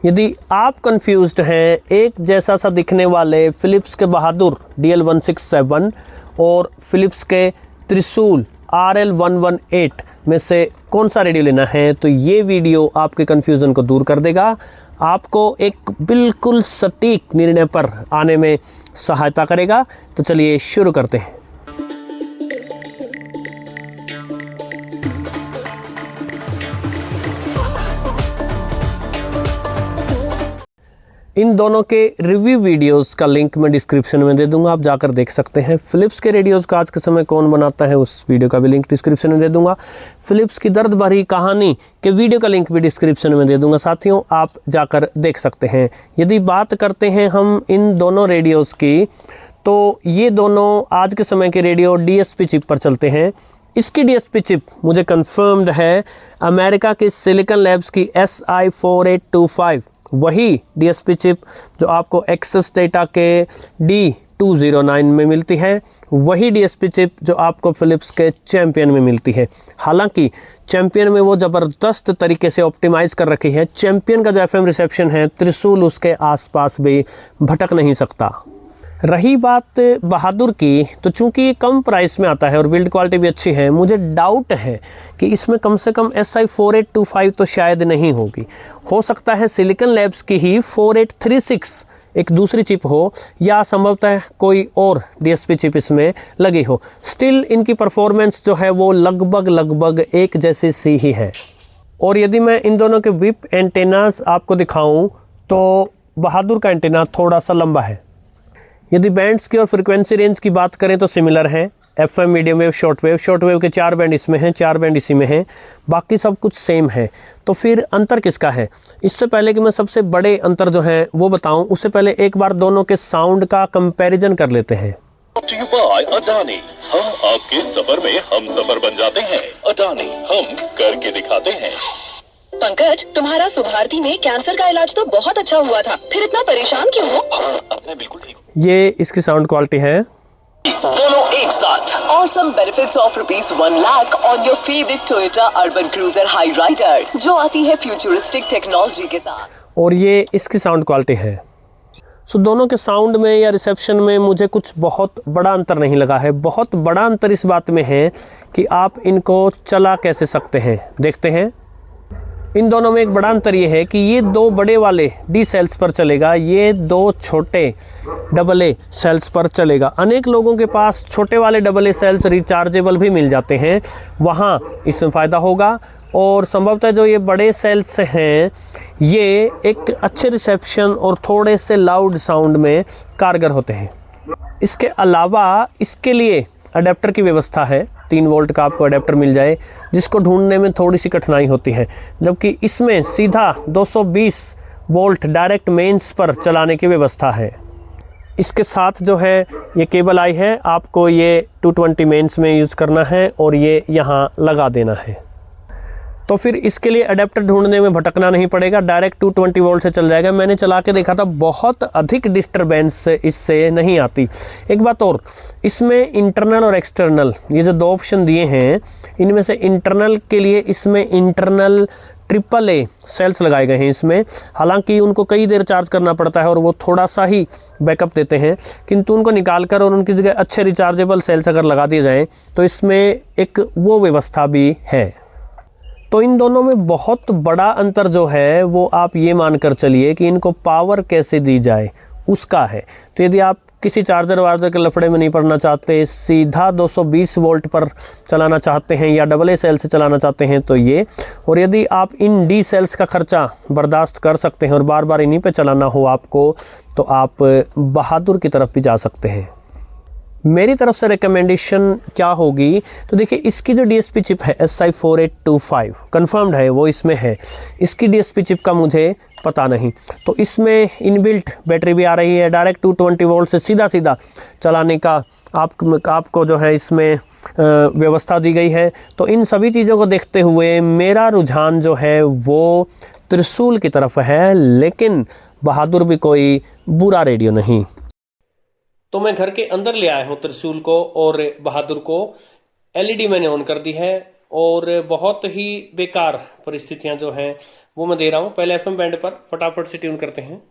यदि आप कंफ्यूज्ड हैं एक जैसा सा दिखने वाले फ़िलिप्स के बहादुर DL167 और फ़िलिप्स के त्रिशूल RL118 में से कौन सा रेडियो लेना है, तो ये वीडियो आपके कन्फ्यूज़न को दूर कर देगा, आपको एक बिल्कुल सटीक निर्णय पर आने में सहायता करेगा। तो चलिए शुरू करते हैं। इन दोनों के रिव्यू वीडियोस का लिंक मैं डिस्क्रिप्शन में दे दूंगा, आप जाकर देख सकते हैं। फ़िलिप्स के रेडियोज़ का आज के समय कौन बनाता है उस वीडियो का भी लिंक डिस्क्रिप्शन में दे दूंगा। फ़िलिप्स की दर्द भरी कहानी के वीडियो का लिंक भी डिस्क्रिप्शन में दे दूंगा। साथियों, आप जाकर देख सकते हैं। यदि बात करते हैं हम इन दोनों रेडियोज़ की, तो ये दोनों आज के समय के रेडियो DSP चिप पर चलते हैं। इसकी DSP चिप मुझे कन्फर्म्ड है अमेरिका की सिलिकॉन लैब्स की SI4825, वही DSP चिप जो आपको एक्सेस डेटा के D209 में मिलती है, वही DSP चिप जो आपको फ़िलिप्स के चैम्पियन में मिलती है। हालांकि चैम्पियन में वो ज़बरदस्त तरीके से ऑप्टिमाइज़ कर रखी है। चैम्पियन का जो FM रिसेप्शन है, त्रिशूल उसके आसपास भी भटक नहीं सकता। रही बात बहादुर की, तो चूंकि ये कम प्राइस में आता है और बिल्ड क्वालिटी भी अच्छी है, मुझे डाउट है कि इसमें कम से कम SI4825 तो शायद नहीं होगी। हो सकता है सिलिकॉन लैब्स की ही 4836 एक दूसरी चिप हो, या संभवतः कोई और DSP चिप इसमें लगी हो। स्टिल इनकी परफॉर्मेंस जो है वो लगभग एक जैसी सी ही है। और यदि मैं इन दोनों के विप एंटेनास आपको दिखाऊं, तो बहादुर का एंटेना थोड़ा सा लंबा है। यदि बैंड्स की और फ्रीक्वेंसी रेंज की बात करें तो सिमिलर हैं। FM, medium wave, short wave के 4 बैंड इसमें हैं, 4 बैंड इसी में हैं, बाकी सब कुछ सेम है। तो फिर अंतर किसका है? इससे पहले कि मैं सबसे बड़े अंतर जो है वो बताऊं, उससे पहले एक बार दोनों के साउंड का कंपैरिजन कर लेते हैं। अडानी, हम आपके सफर में हम सफर बन जाते हैं। अडानी, हम करके दिखाते हैं। पंकज, तुम्हारा सुभारती में कैंसर का इलाज तो बहुत अच्छा हुआ था, फिर इतना परेशान क्यों हो? आपने बिल्कुल ठीक। ये इसकी साउंड क्वालिटी है। दोनों एक साथ। Awesome benefits of ₹1 lakh on your favorite Toyota Urban Cruiser Hyryder, जो आती है फ्यूचरिस्टिक टेक्नोलॉजी के साथ। और ये इसकी साउंड क्वालिटी है। सो दोनों के साउंड में या रिसेप्शन में मुझे कुछ बहुत बड़ा अंतर नहीं लगा है। बहुत बड़ा अंतर इस बात में है कि आप इनको चला कैसे सकते हैं। देखते हैं। इन दोनों में एक बड़ा अंतर ये है कि ये 2 बड़े वाले D सेल्स पर चलेगा, ये 2 छोटे AA सेल्स पर चलेगा। अनेक लोगों के पास छोटे वाले AA सेल्स रिचार्जेबल भी मिल जाते हैं, वहाँ इसमें फ़ायदा होगा। और संभवतः जो ये बड़े सेल्स हैं, ये एक अच्छे रिसेप्शन और थोड़े से लाउड साउंड में कारगर होते हैं। इसके अलावा इसके लिए अडेप्टर की व्यवस्था है। 3 वोल्ट का आपको अडेप्टर मिल जाए, जिसको ढूंढने में थोड़ी सी कठिनाई होती है, जबकि इसमें सीधा 220 वोल्ट डायरेक्ट मेंस पर चलाने की व्यवस्था है। इसके साथ जो है ये केबल आई है, आपको ये 220 मेंस में यूज़ करना है और ये यहाँ लगा देना है। तो फिर इसके लिए अडेप्टर ढूंढने में भटकना नहीं पड़ेगा, डायरेक्ट 220 वोल्ट से चल जाएगा। मैंने चला के देखा था, बहुत अधिक डिस्टरबेंस इससे नहीं आती। एक बात और, इसमें इंटरनल और एक्सटर्नल ये जो 2 ऑप्शन दिए हैं, इनमें से इंटरनल के लिए इसमें इंटरनल AAA सेल्स लगाए गए हैं इसमें। हालांकि उनको कई देर चार्ज करना पड़ता है और वो थोड़ा सा ही बैकअप देते हैं, किंतु उनको निकाल कर और उनकी जगह अच्छे रिचार्जेबल सेल्स अगर लगा दिए जाएँ तो इसमें एक वो व्यवस्था भी है। तो इन दोनों में बहुत बड़ा अंतर जो है वो आप ये मानकर चलिए कि इनको पावर कैसे दी जाए उसका है। तो यदि आप किसी चार्जर वार्जर के लफड़े में नहीं पड़ना चाहते, सीधा 220 वोल्ट पर चलाना चाहते हैं या AA सेल से चलाना चाहते हैं तो ये, और यदि आप इन D सेल्स का खर्चा बर्दाश्त कर सकते हैं और बार बार इन्हीं पे चलाना हो आपको, तो आप बहादुर की तरफ भी जा सकते हैं। मेरी तरफ से रिकमेंडेशन क्या होगी, तो देखिए इसकी जो DSP चिप है SI4825 कंफर्म्ड है, वो इसमें है। इसकी DSP चिप का मुझे पता नहीं। तो इसमें इनबिल्ट बैटरी भी आ रही है, डायरेक्ट 220 वोल्ट से सीधा चलाने का आपको जो है इसमें व्यवस्था दी गई है। तो इन सभी चीज़ों को देखते हुए मेरा रुझान जो है वो त्रिशूल की तरफ है, लेकिन बहादुर भी कोई बुरा रेडियो नहीं। तो मैं घर के अंदर ले आया हूँ त्रिशूल को और बहादुर को। LED मैंने ऑन कर दी है और बहुत ही बेकार परिस्थितियां जो हैं वो मैं दे रहा हूँ। पहले एफएम बैंड पर फटाफट से ट्यून करते हैं।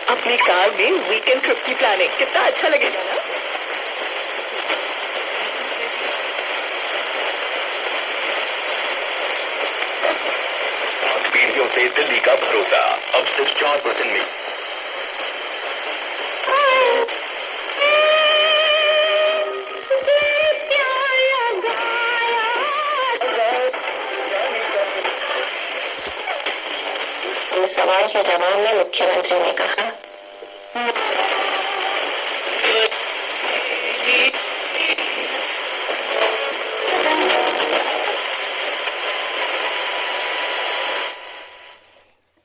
अपनी कार में वीकेंड ट्रिप की प्लानिंग, कितना अच्छा लगेगा ना। पीढ़ियों से दिल्ली का भरोसा अब सिर्फ 4% में। सवाल के जवाब में मुख्यमंत्री ने कहा,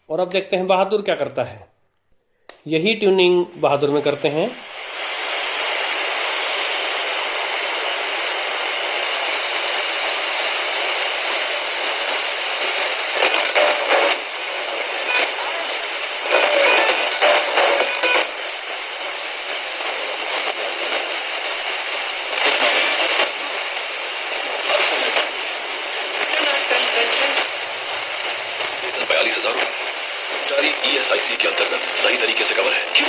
और अब देखते हैं बहादुर क्या करता है। यही ट्यूनिंग बहादुर में करते हैं। ESIC के अंतर्गत सही तरीके से कवर है। क्यों?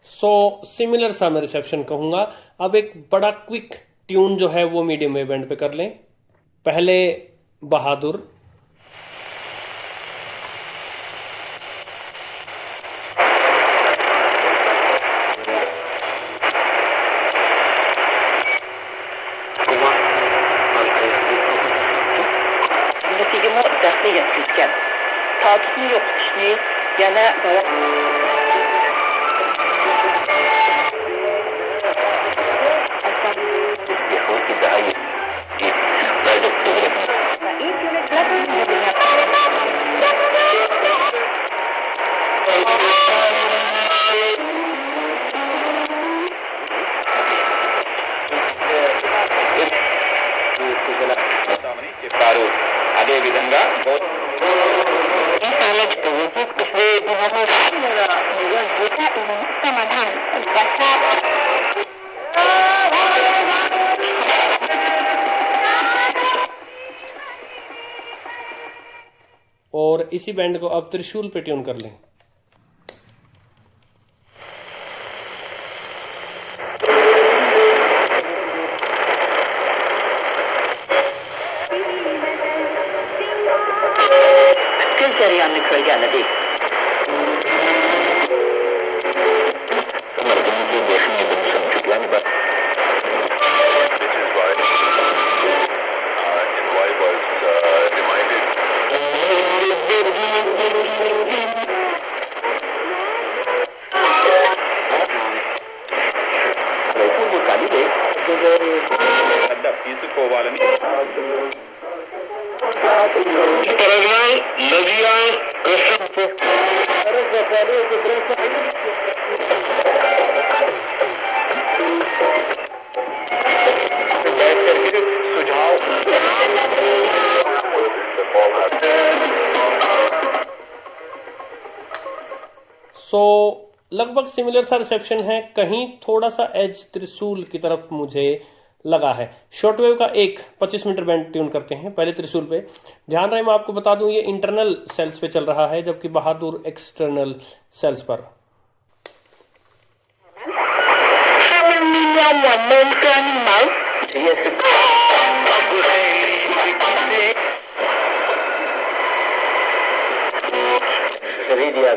सो सिमिलर सा मैं रिसेप्शन कहूंगा। अब एक बड़ा क्विक ट्यून जो है वो मीडियम वेव बैंड पे कर लें। पहले बहादुर, అదే విధంగా और इसी बैंड को अब त्रिशूल पे ट्यून कर लें। दरिया निकल गया नदी। తీసుకోవాలని सो लगभग सिमिलर सा रिसेप्शन है, कहीं थोड़ा सा एज त्रिशूल की तरफ मुझे लगा है। शॉर्ट वेव का एक 25 मीटर बैंड ट्यून करते हैं। पहले त्रिशूल पे ध्यान रहे, मैं आपको बता दूं ये इंटरनल सेल्स पे चल रहा है, जबकि बहादुर एक्सटर्नल सेल्स पर। Yes.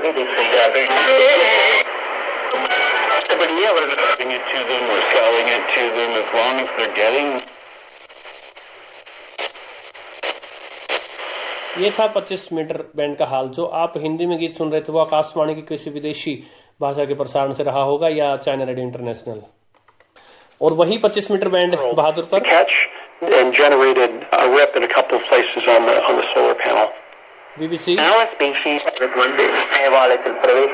भी देखते जाते हैं बढ़िया to them or selling it to them as long as they're getting. ये था 25 मीटर बैंड का हाल। जो आप हिंदी में गीत सुन रहे थे वो आकाशवाणी की किसी विदेशी भाषा के प्रसारण से रहा होगा या चाइना रेडियो इंटरनेशनल। और वही 25 मीटर बैंड बहादुर पर catch and generated a rip in a couple of places on the solar panel. BBC Now a species वाले प्रवेश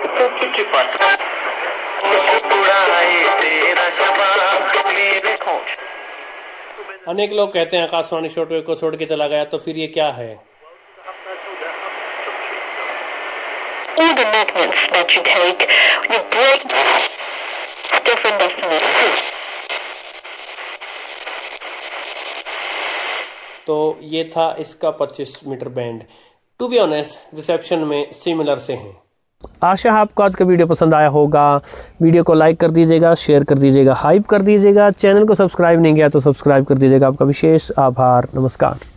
अनेक लोग कहते हैं आकाशवाणी शॉर्टवेव को छोड़ के चला गया, तो फिर ये क्या है? all the magnets that you take, you break different destinations. तो ये था इसका 25 metre band. To be honest reception में सिमिलर से हैं। आशा है आपको आज का वीडियो पसंद आया होगा। वीडियो को लाइक कर दीजिएगा, शेयर कर दीजिएगा, हाइप कर दीजिएगा। चैनल को सब्सक्राइब नहीं किया तो सब्सक्राइब कर दीजिएगा। आपका विशेष आभार। नमस्कार।